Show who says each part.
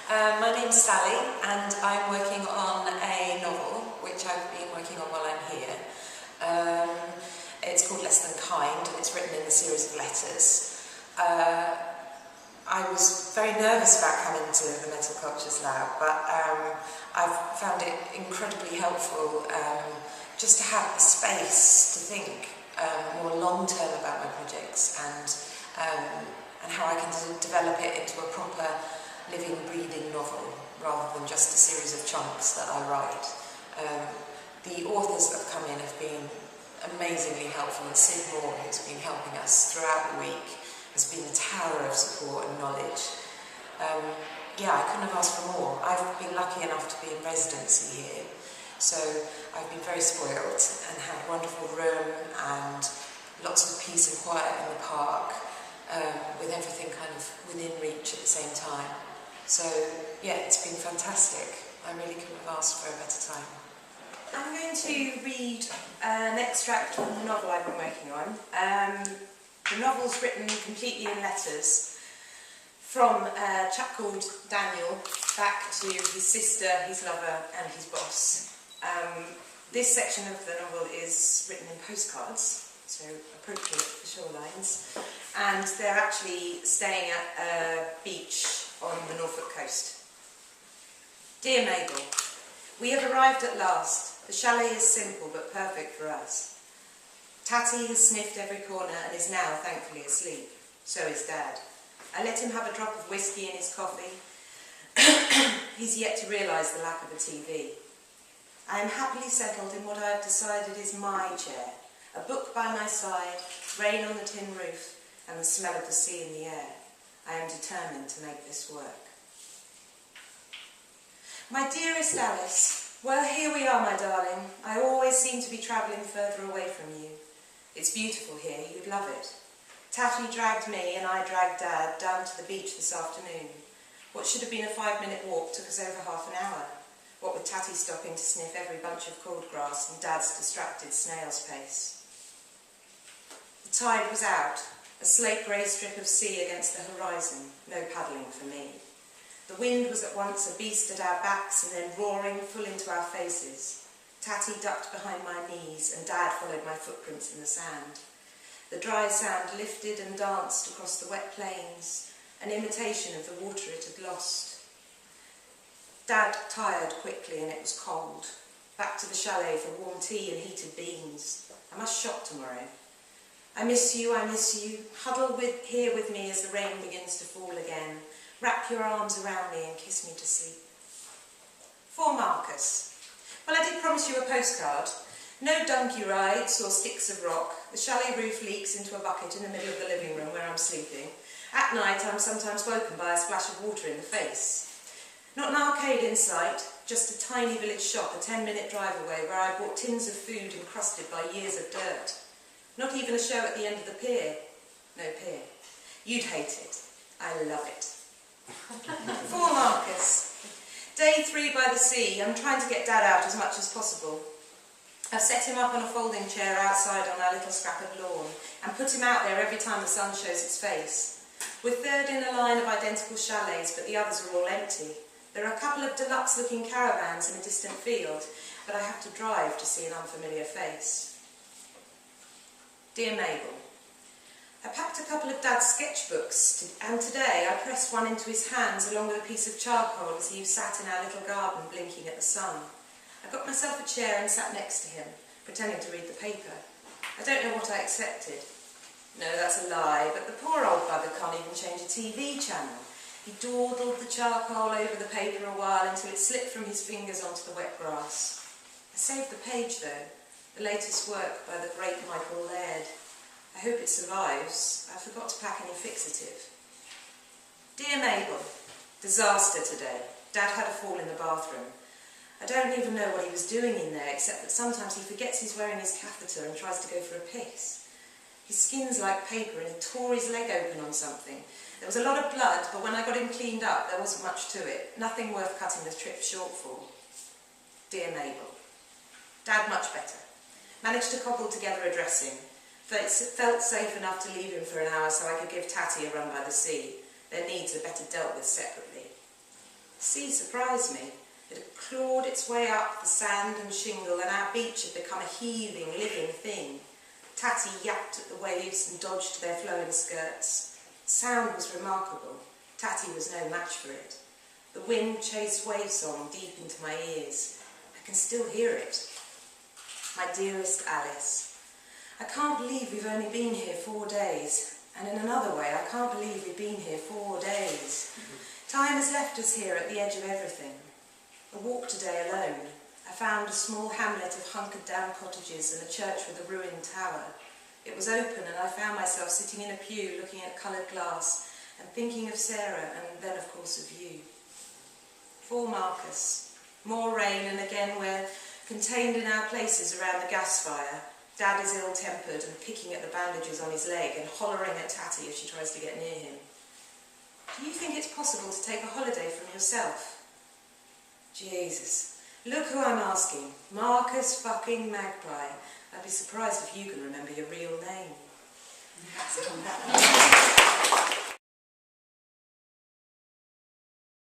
Speaker 1: My name's Sally, and I'm working on a novel, which I've been working on while I'm here. It's called Less Than Kind, and it's written in a series of letters. I was very nervous about coming to the Metal Cultures Lab, but I've found it incredibly helpful just to have the space to think more long-term about my projects and how I can develop it into a proper living, breathing novel rather than just a series of chunks that I write. The authors that have come in have been amazingly helpful, and Sid Moore, who's been helping us throughout the week, has been a tower of support and knowledge. Yeah, I couldn't have asked for more. I've been lucky enough to be in residency here, so I've been very spoiled and had a wonderful room and lots of peace and quiet in the park, with everything kind of within reach at the same time. So yeah, it's been fantastic. I really couldn't have asked for a better time.
Speaker 2: I'm going to read an extract from the novel I've been working on. The novel's written completely in letters from a chap called Daniel back to his sister, his lover and his boss. This section of the novel is written in postcards, so appropriate for shorelines, and they're actually staying at a beach on the Norfolk coast. Dear Mabel, we have arrived at last. The chalet is simple but perfect for us. Tatty has sniffed every corner and is now thankfully asleep. So is Dad. I let him have a drop of whiskey in his coffee. He's yet to realise the lack of a TV. I am happily settled in what I have decided is my chair. A book by my side, rain on the tin roof, and the smell of the sea in the air. I am determined to make this work. My dearest Alice, well, here we are, my darling. I always seem to be travelling further away from you. It's beautiful here, you'd love it. Tatty dragged me and I dragged Dad down to the beach this afternoon. What should have been a 5-minute walk took us over half an hour. What with Tatty stopping to sniff every bunch of cordgrass and Dad's distracted snail's pace. The tide was out, a slate grey strip of sea against the horizon, no paddling for me. The wind was at once a beast at our backs and then roaring full into our faces. Tatty ducked behind my knees and Dad followed my footprints in the sand. The dry sand lifted and danced across the wet plains, an imitation of the water it had lost. Dad tired quickly and it was cold. Back to the chalet for warm tea and heated beans. I must shop tomorrow. I miss you, huddle here with me as the rain begins to fall again. Wrap your arms around me and kiss me to sleep. For Marcus. Well, I did promise you a postcard. No donkey rides or sticks of rock. The chalet roof leaks into a bucket in the middle of the living room where I'm sleeping. At night, I'm sometimes woken by a splash of water in the face. Not an arcade in sight, just a tiny village shop a 10-minute drive away where I bought tins of food encrusted by years of dirt. Not even a show at the end of the pier. No pier. You'd hate it. I love it. For Marcus. Day 3 by the sea. I'm trying to get Dad out as much as possible. I've set him up on a folding chair outside on our little scrap of lawn and put him out there every time the sun shows its face. We're third in a line of identical chalets, but the others are all empty. There are a couple of deluxe-looking caravans in a distant field, but I have to drive to see an unfamiliar face. Dear Mabel, I packed a couple of Dad's sketchbooks, and today I pressed one into his hands along with a piece of charcoal as he sat in our little garden blinking at the sun. I got myself a chair and sat next to him, pretending to read the paper. I don't know what I accepted. No, that's a lie, but the poor old bugger can't even change a TV channel. He dawdled the charcoal over the paper a while until it slipped from his fingers onto the wet grass. I saved the page, though, the latest work by the great Michael Laird. I hope it survives. I forgot to pack any fixative. Dear Mabel, disaster today. Dad had a fall in the bathroom. I don't even know what he was doing in there, except that sometimes he forgets he's wearing his catheter and tries to go for a piss. His skin's like paper and he tore his leg open on something. There was a lot of blood, but when I got him cleaned up, there wasn't much to it. Nothing worth cutting the trip short for. Dear Mabel, Dad much better. Managed to cobble together a dressing. Felt safe enough to leave him for an hour so I could give Tatty a run by the sea. Their needs are better dealt with separately. The sea surprised me. It had clawed its way up the sand and shingle, and our beach had become a heaving, living thing. Tatty yapped at the waves and dodged their flowing skirts. The sound was remarkable. Tatty was no match for it. The wind chased wave song deep into my ears. I can still hear it. My dearest Alice, I can't believe we've only been here 4 days. And in another way, I can't believe we've been here 4 days. Time has left us here at the edge of everything. A walk today alone. I found a small hamlet of hunkered-down cottages and a church with a ruined tower. It was open, and I found myself sitting in a pew looking at coloured glass and thinking of Sarah and then, of course, of you. For Marcus. More rain, and again we're contained in our places around the gas fire. Dad is ill-tempered and picking at the bandages on his leg and hollering at Tatty as she tries to get near him. Do you think it's possible to take a holiday from yourself? Jesus. Look who I'm asking. Marcus fucking Magpie. I'd be surprised if you can remember your real name.